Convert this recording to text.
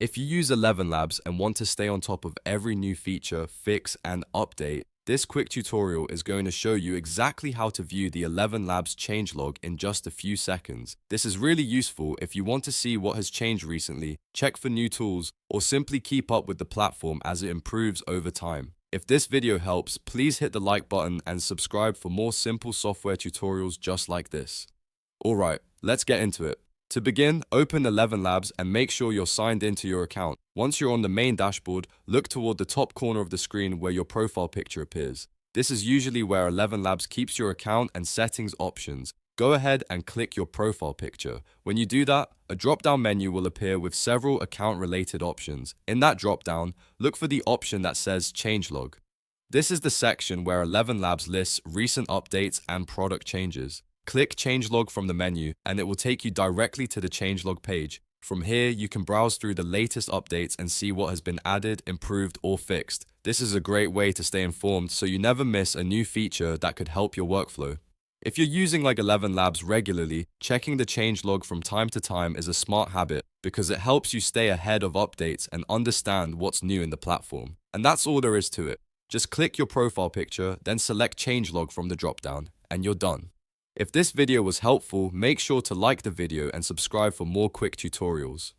If you use ElevenLabs and want to stay on top of every new feature, fix, and update, this quick tutorial is going to show you exactly how to view the ElevenLabs Changelog in just a few seconds. This is really useful if you want to see what has changed recently, check for new tools, or simply keep up with the platform as it improves over time. If this video helps, please hit the like button and subscribe for more simple software tutorials just like this. Alright, let's get into it. To begin, open ElevenLabs and make sure you're signed into your account. Once you're on the main dashboard, look toward the top corner of the screen where your profile picture appears. This is usually where ElevenLabs keeps your account and settings options. Go ahead and click your profile picture. When you do that, a drop-down menu will appear with several account-related options. In that drop-down, look for the option that says Changelog. This is the section where ElevenLabs lists recent updates and product changes. Click Changelog from the menu and it will take you directly to the Changelog page. From here, you can browse through the latest updates and see what has been added, improved, or fixed. This is a great way to stay informed so you never miss a new feature that could help your workflow. If you're using ElevenLabs regularly, checking the Changelog from time to time is a smart habit because it helps you stay ahead of updates and understand what's new in the platform. And that's all there is to it. Just click your profile picture, then select Changelog from the dropdown, and you're done. If this video was helpful, make sure to like the video and subscribe for more quick tutorials.